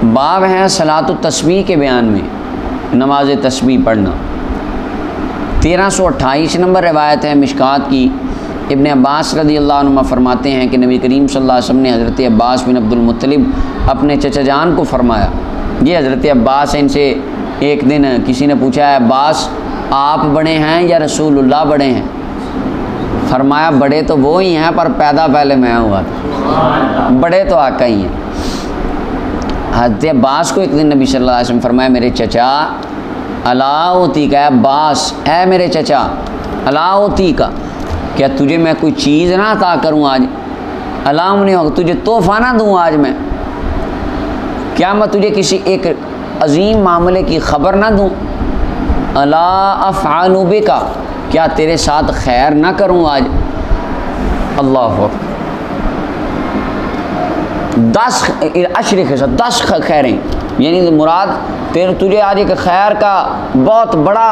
باب ہے صلاۃ التسبیح کے بیان میں، نماز تسبیح پڑھنا۔ 1328 نمبر روایت ہے مشکات کی، ابن عباس رضی اللہ عنہ فرماتے ہیں کہ نبی کریم صلی اللہ علیہ وسلم نے حضرت عباس بن عبد المطلب اپنے چچا جان کو فرمایا، یہ حضرت عباس ہیں، ان سے ایک دن کسی نے پوچھا ہے عباس آپ بڑے ہیں یا رسول اللہ بڑے ہیں؟ فرمایا بڑے تو وہ ہی ہیں پر پیدا پہلے میں ہوا تھا، بڑے تو آقا ہی ہیں۔ حضرت عباس کو ایک دن نبی صلی اللہ علیہ وسلم فرمایا میرے چچا الا اوتی کا، عباس اے میرے چچا الا اوتی کا، کیا تجھے میں کوئی چیز نہ عطا کروں آج؟ علام نہیں ہوگا، تجھے تحفہ نہ دوں آج میں؟ کیا میں تجھے کسی ایک عظیم معاملے کی خبر نہ دوں؟ الا افعل بک، کیا تیرے ساتھ خیر نہ کروں آج؟ اللہ اکبر، 10 عشر کے ساتھ 10 خیریں، یعنی مراد تجھے آج ایک خیر کا بہت بڑا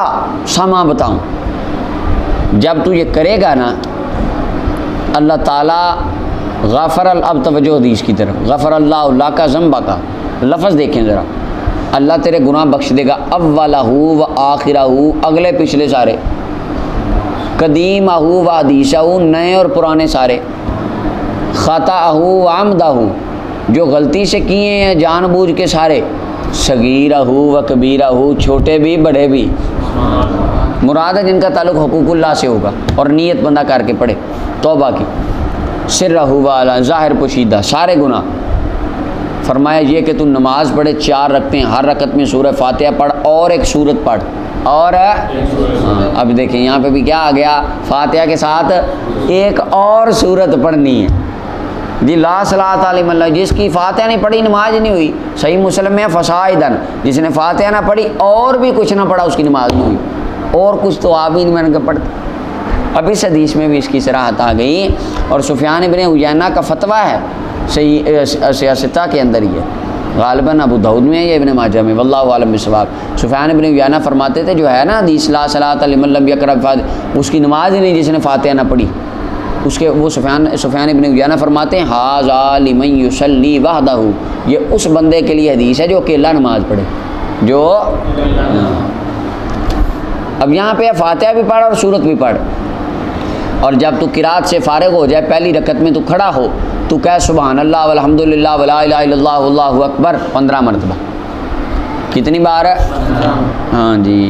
سامان بتاؤں، جب تو یہ کرے گا نا اللہ تعالیٰ غفر اب توجہ حدیث کی طرف، غفر اللہ اللہ کا ذنبہ کا لفظ دیکھیں ذرا، اللہ تیرے گناہ بخش دے گا، اولہ و آخرہ، اگلے پچھلے سارے، قدیمہ و حدیثہ، نئے اور پرانے سارے، خطأہ و عمدہ، جو غلطی سے کیے ہیں جان بوجھ کے سارے، صغیرہ و کبیرہ، چھوٹے بھی بڑے بھی، مراد ہے جن کا تعلق حقوق اللہ سے ہوگا اور نیت بندہ کر کے پڑھے توبہ کی، سرہ و علا، ظاہر پوشیدہ سارے گناہ۔ فرمایا یہ کہ تو نماز پڑھے 4 رکعتیں، ہر رکعت میں سورہ فاتحہ پڑھ اور ایک سورت پڑھ، اور اب دیکھیں یہاں پہ بھی کیا آ گیا، فاتحہ کے ساتھ ایک اور سورت پڑھنی ہے جی، لا صلاۃ علی من لا، جس کی فاتحہ نہیں پڑھی نماز نہیں ہوئی، صحیح مسلم میں فصاعدن، جس نے فاتحہ نہ پڑھی اور بھی کچھ نہ پڑھا اس کی نماز نہیں ہوئی، اور کچھ تو آپ ہی میں نے پڑھتا۔ اب اس حدیث میں بھی اس کی صراحت آ گئی، اور سفیان ابن عیینہ کا فتویٰ ہے صحیح سیاستہ کے اندر ہی ہے، غالباً ابو داؤد میں یا ابن ماجہ میں، واللہ عالم بالصواب۔ سفیان ابن عیینہ فرماتے تھے جو ہے نا حدیث لا صلاۃ لمن لم یقرأ بفاتحہ، اس کی نماز ہی نہیں جس نے فاتحہ نہ پڑھی، اس کے وہ سفیان ابن عیینہ فرماتے ہیں ھذا لمن یصلی وحدہ، یہ اس بندے کے لیے حدیث ہے جو اکیلا نماز پڑھے، جو اب یہاں پہ فاتحہ بھی پڑھ اور سورت بھی پڑھ، اور جب تو قرات سے فارغ ہو جائے پہلی رکعت میں تو کھڑا ہو تو کہہ سبحان اللہ والحمد للہ ولا الہ الا اللہ واللہ اکبر 15 مرتبہ، کتنی بار ہے؟ ہاں جی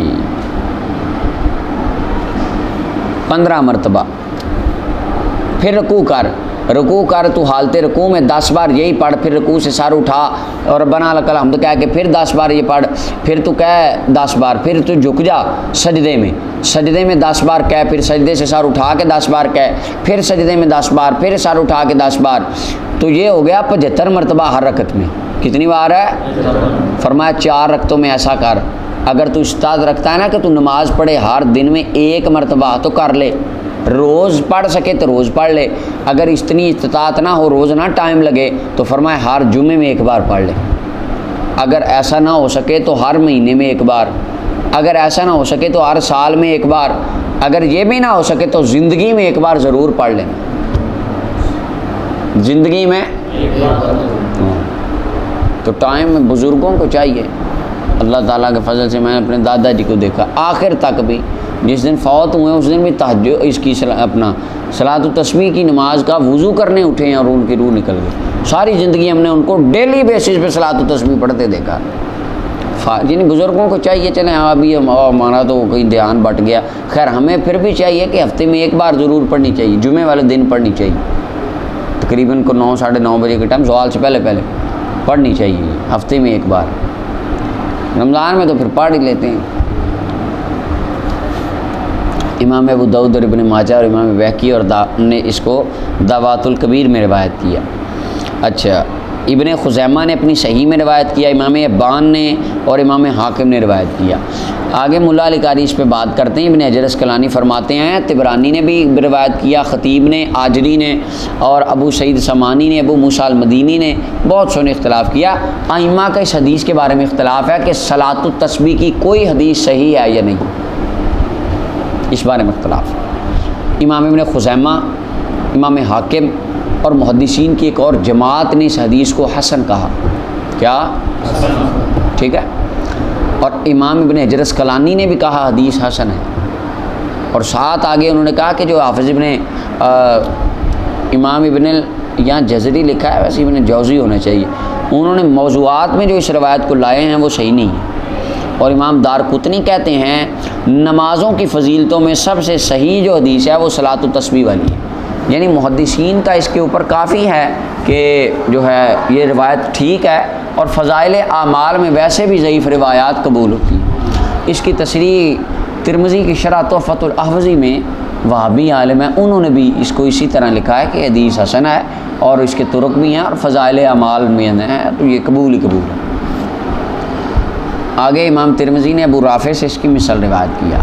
15 مرتبہ۔ پھر رکوع کر تو حالت رکوع میں 10 بار یہی پڑھ، پھر رکوع سے سر اٹھا اور ربنا لک الحمد کہہ کے پھر 10 بار یہ پڑھ، پھر تو کہہ 10 بار، پھر تو جھک جا سجدے میں 10 بار کہہ، پھر سجدے سے سر اٹھا کے 10 بار کہہ، پھر سجدے میں 10 بار، پھر سر اٹھا کے 10 بار، تو یہ ہو گیا 75 مرتبہ ہر رکعت میں۔ کتنی بار ہے؟ فرمایا 4 رکعتوں میں ایسا کر، اگر تو استاد رکھتا ہے نا کہ تو نماز پڑھے ہر دن میں 1 مرتبہ تو کر لے، روز پڑھ سکے تو روز پڑھ لے، اگر اتنی استطاعت نہ ہو روز نہ ٹائم لگے تو فرمایا ہر جمعے میں 1 بار پڑھ لے، اگر ایسا نہ ہو سکے تو ہر مہینے میں 1 بار، اگر ایسا نہ ہو سکے تو ہر سال میں 1 بار، اگر یہ بھی نہ ہو سکے تو زندگی میں 1 بار ضرور پڑھ لیں، زندگی میں 1 بار۔ تو ٹائم بزرگوں کو چاہیے، اللہ تعالیٰ کے فضل سے میں نے اپنے دادا جی کو دیکھا آخر تک بھی، جس دن فوت ہوئے اس دن بھی تہجد اس کی اپنا صلاۃ التسبیح کی نماز کا وضو کرنے اٹھے ہیں اور ان کی روح نکل گئی، ساری زندگی ہم نے ان کو ڈیلی بیسس پہ صلاۃ التسبیح پڑھتے دیکھا، یعنی بزرگوں کو چاہیے، چلیں ابھی ہمارا تو کوئی دھیان بٹ گیا، خیر ہمیں پھر بھی چاہیے کہ ہفتے میں 1 بار ضرور پڑھنی چاہیے، جمعے والے دن پڑھنی چاہیے، تقریباً کو 9 ساڑھے 9 بجے کے ٹائم زوال سے پہلے پڑھنی چاہیے، ہفتے میں 1 بار، رمضان میں تو پھر پڑھ ہی لیتے ہیں۔ امام ابو داؤد اور ابن ماجہ اور امام بہقی اور نے اس کو دعوات الکبیر میں روایت کیا۔ اچھا ابن خزیمہ نے اپنی صحیح میں روایت کیا، امام ابان نے اور امام حاکم نے روایت کیا۔ آگے ملا علی قاری اس پہ بات کرتے ہیں، ابن حجر اسقلانی فرماتے ہیں طبرانی نے بھی روایت کیا، خطیب نے، آجری نے اور ابو سعید سمانی نے، ابو موسیٰ المدینی نے، بہت سو نے اختلاف کیا۔ ائمہ کا اس حدیث کے بارے میں اختلاف ہے کہ صلاۃ التسبیح کی کوئی حدیث صحیح ہے یا نہیں، اس بارے میں اختلاف۔ امام ابن خزیمہ، امام حاکم اور محدثین کی ایک اور جماعت نے اس حدیث کو حسن کہا، کیا؟ ٹھیک ہے. اور امام ابن حجر اسقلانی نے بھی کہا حدیث حسن ہے. اور ساتھ آگے انہوں نے کہا کہ جو حافظ ابن امام ابن یہاں جزری لکھا ہے، ویسے ابن جوزی ہونا چاہیے، انہوں نے موضوعات میں جو اس روایت کو لائے ہیں وہ صحیح نہیں ہے. اور امام دارقطنی کہتے ہیں نمازوں کی فضیلتوں میں سب سے صحیح جو حدیث ہے وہ صلاۃ التسبیح والی ہے. یعنی محدثین کا اس کے اوپر کافی ہے کہ جو ہے یہ روایت ٹھیک ہے، اور فضائل اعمال میں ویسے بھی ضعیف روایات قبول ہوتی ہیں. اس کی تصریح ترمذی کی شرح تحفۃ الاحوذی میں وہابی عالم ہے، انہوں نے بھی اس کو اسی طرح لکھا ہے کہ حدیث حسن ہے اور اس کے طرق بھی ہیں اور فضائل اعمال میں ہیں، تو یہ قبول ہی قبول ہے. آگے امام ترمذی نے ابو رافع سے اس کی مثال روایت کیا.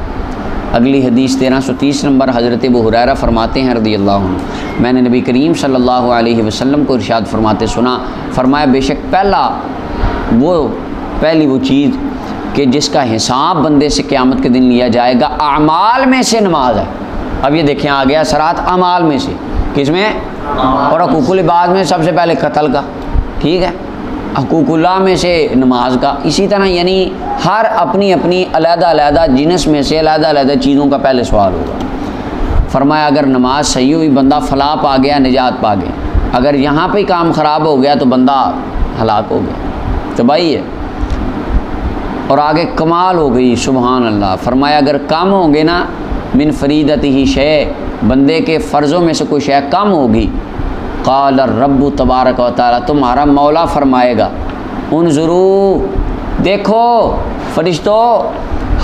اگلی حدیث 1330 نمبر، حضرت ابو ہریرہ فرماتے ہیں رضی اللہ عنہ، میں نے نبی کریم صلی اللہ علیہ وسلم کو ارشاد فرماتے سنا، فرمایا بے شک پہلی وہ چیز کہ جس کا حساب بندے سے قیامت کے دن لیا جائے گا اعمال میں سے نماز ہے. اب یہ دیکھیں آ گیا سرات اعمال میں سے، کس میں؟ اور حقوق العباد میں سب سے پہلے قتل کا، ٹھیک ہے، حقوق اللہ میں سے نماز کا. اسی طرح یعنی ہر اپنی اپنی علیحدہ علیحدہ جنس میں سے علیحدہ علیحدہ چیزوں کا پہلے سوال ہوگا. فرمایا اگر نماز صحیح ہوئی بندہ فلاح پا گیا، نجات پا گیا. اگر یہاں پہ کام خراب ہو گیا تو بندہ ہلاک ہو گیا، تباہی ہے. اور آگے کمال ہو گئی، سبحان اللہ. فرمایا اگر کم ہوں گے نا من فریدتہ شے، بندے کے فرضوں میں سے کوئی شے کم ہوگی، قال الرب تبارک و تعالی، تمہارا مولا فرمائے گا انظروا، دیکھو فرشتو،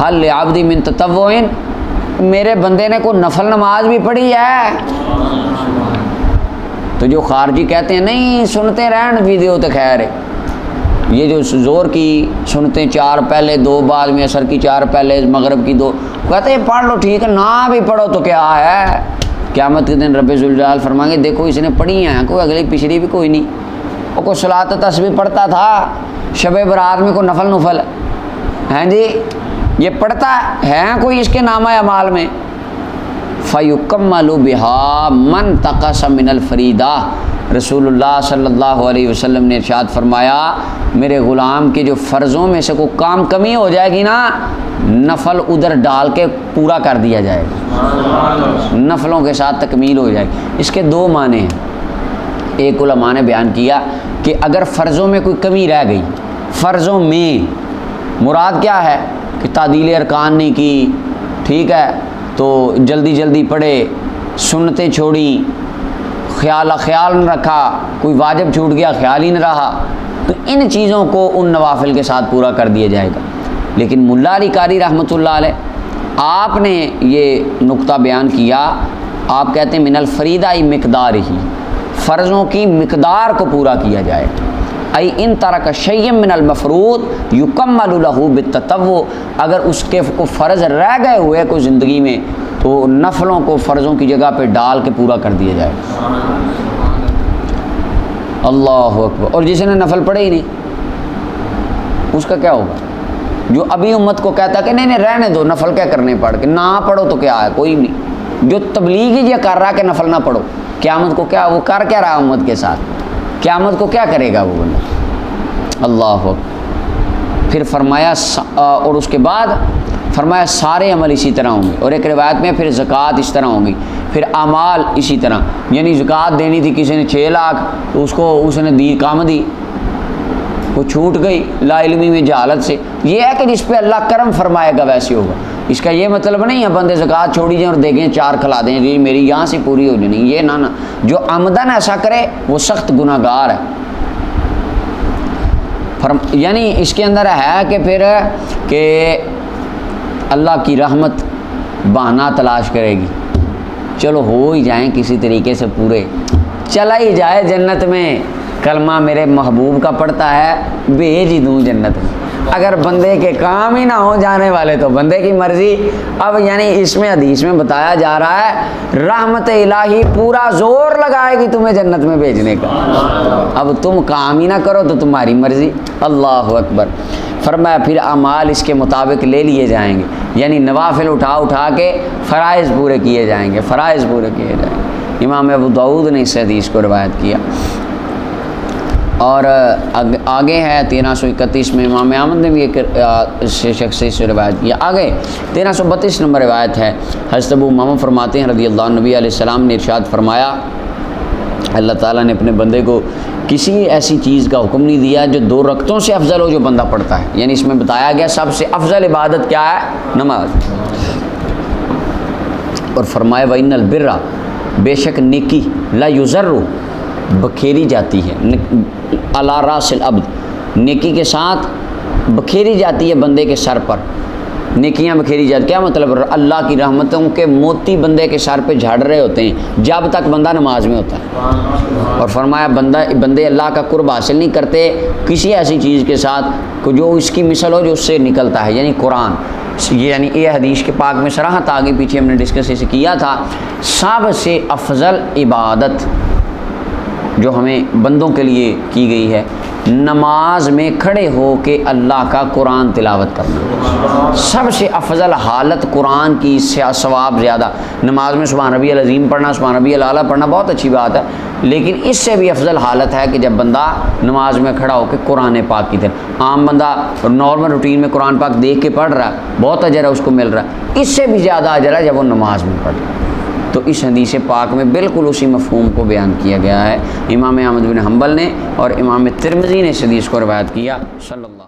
حل لعبدی من تطوع، میرے بندے نے کوئی نفل نماز بھی پڑھی ہے. تو جو خارجی کہتے ہیں نہیں سنتے رہن ویڈیو تو خیر ہے، یہ جو زور کی سنتے 4 پہلے 2 بعد میں، عصر کی 4 پہلے مغرب کی 2، کہتے ہیں پڑھ لو ٹھیک ہے، نہ بھی پڑھو تو کیا ہے. قیامت کے دن رب ذوالجلال فرمائیں گے دیکھو اس نے پڑھی ہیں، کوئی اگلی پچھلی بھی کوئی نہیں، وہ کوئی صلاۃ تسبیح پڑھتا تھا شب برات میں، کوئی نفل ہیں جی یہ پڑھتا ہے کوئی اس کے نامہ اعمال میں. فَيُكَمَّلُ بِهَا مَنْ تَقَصَ مِنَ الْفَرِيدَةِ، رسول اللہ صلی اللہ علیہ وسلم نے ارشاد فرمایا میرے غلام کے جو فرضوں میں سے کوئی کام کمی ہو جائے گی نا، نفل ادھر ڈال کے پورا کر دیا جائے گا، نفلوں کے ساتھ تکمیل ہو جائے گی. اس کے 2 معنی ہیں. ایک علماء نے بیان کیا کہ اگر فرضوں میں کوئی کمی رہ گئی، فرضوں میں مراد کیا ہے کہ تعدیل ارکان نہیں کی، ٹھیک ہے، تو جلدی جلدی پڑھے، سنتیں چھوڑی، خیال نہ رکھا، کوئی واجب چھوٹ گیا خیال ہی نہ رہا، تو ان چیزوں کو ان نوافل کے ساتھ پورا کر دیا جائے گا. لیکن ملا علی قاری رحمۃ اللہ علیہ آپ نے یہ نقطہ بیان کیا، آپ کہتے ہیں من الفریدہ مقدار ہی، فرضوں کی مقدار کو پورا کیا جائے. ای ان ترک شیئا من المفروض یکمل لہ بالتطوع، اگر اس کے کو فرض رہ گئے ہوئے کوئی زندگی میں تو نفلوں کو فرضوں کی جگہ پہ ڈال کے پورا کر دیا جائے. اللہ اکبر. اور جس نے نفل پڑھے ہی نہیں اس کا کیا ہوگا؟ جو ابھی امت کو کہتا کہ نہیں رہنے دو، نفل کیا کرنے پڑھ کے، نہ پڑھو تو کیا ہے، کوئی نہیں. جو تبلیغ ہی یہ کر رہا کہ نفل نہ پڑھو، قیامت کو کیا وہ کر کیا رہا امت کے ساتھ، قیامت کو کیا کرے گا وہ بندہ. اللہ اکبر. پھر فرمایا اور اس کے بعد فرمایا سارے عمل اسی طرح ہوں گے. اور ایک روایت میں پھر زکوٰۃ اس طرح ہوں گی، پھر اعمال اسی طرح. یعنی زکوٰۃ دینی تھی کسی نے 6 لاکھ، تو اس نے دی کام دی، وہ چھوٹ گئی لا علمی میں جہالت سے. یہ ہے کہ جس پہ اللہ کرم فرمائے گا ویسے ہوگا. اس کا یہ مطلب نہیں ہے بندے زکوٰۃ چھوڑی جائیں اور دیکھیں 4 کھلا دیں جی میری یہاں سے پوری ہو جانی، یہ نہ جو عمدن ایسا کرے وہ سخت گناہ گار ہے. یعنی اس کے اندر ہے کہ پھر کہ اللہ کی رحمت بہانہ تلاش کرے گی، چلو ہو ہی جائیں کسی طریقے سے پورے، چلا ہی جائے جنت میں، کلمہ میرے محبوب کا پڑھتا ہے بھیج ہی دوں جنت میں. اگر بندے کے کام ہی نہ ہو جانے والے تو بندے کی مرضی. اب یعنی اس میں حدیث میں بتایا جا رہا ہے رحمت الہی پورا زور لگائے گی تمہیں جنت میں بھیجنے کا، اب تم کام ہی نہ کرو تو تمہاری مرضی. اللہ اکبر. فرمایا پھر اعمال اس کے مطابق لے لیے جائیں گے، یعنی نوافل اٹھا کے فرائض پورے کیے جائیں گے، فرائض پورے کیے جائیں گے. امام ابو داؤد نے اس حدیث کو روایت کیا. اور آگے ہے 1331 میں امام احمد نے بھی ایک شخص سے روایت کیا. آگے 1332 نمبر روایت ہے. حضرت ابو امامہ فرماتے ہیں رضی اللہ عنہ، نبی علیہ السلام نے ارشاد فرمایا اللہ تعالیٰ نے اپنے بندے کو کسی ایسی چیز کا حکم نہیں دیا جو 2 رکعتوں سے افضل ہو جو بندہ پڑھتا ہے. یعنی اس میں بتایا گیا سب سے افضل عبادت کیا ہے؟ نماز. اور فرمایا وَإِنَّ الْبِرَّ، بے شک نیکی لا یُزَرُّ، بکھیری جاتی ہے، علی راس العبد، نیکی کے ساتھ بکھیری جاتی ہے بندے کے سر پر. نیکیاں بکھیری جاتی، کیا مطلب؟ اللہ کی رحمتوں کے موتی بندے کے سر پہ جھاڑ رہے ہوتے ہیں جب تک بندہ نماز میں ہوتا ہے. اور فرمایا بندے اللہ کا قرب حاصل نہیں کرتے کسی ایسی چیز کے ساتھ جو اس کی مثل ہو جو اس سے نکلتا ہے، یعنی قرآن. یعنی یہ حدیث کے پاک میں صراحت آگے پیچھے ہم نے ڈسکس اسے کیا تھا. سب سے افضل عبادت جو ہمیں بندوں کے لیے کی گئی ہے نماز میں کھڑے ہو کے اللہ کا قرآن تلاوت کرنا. سب سے افضل حالت قرآن کی ثواب زیادہ. نماز میں سبحان ربی العظیم پڑھنا، سبحان ربی الاعلیٰ پڑھنا بہت اچھی بات ہے، لیکن اس سے بھی افضل حالت ہے کہ جب بندہ نماز میں کھڑا ہو کے قرآن پاک کی طرف. عام بندہ نارمل روٹین میں قرآن پاک دیکھ کے پڑھ رہا ہے، بہت اجر ہے اس کو مل رہا ہے، اس سے بھی زیادہ اجر ہے جب وہ نماز میں پڑھ رہا ہے. تو اس حدیث پاک میں بالکل اسی مفہوم کو بیان کیا گیا ہے. امام احمد بن حنبل نے اور امام ترمذی نے اس حدیث کو روایت کیا. صلی اللہ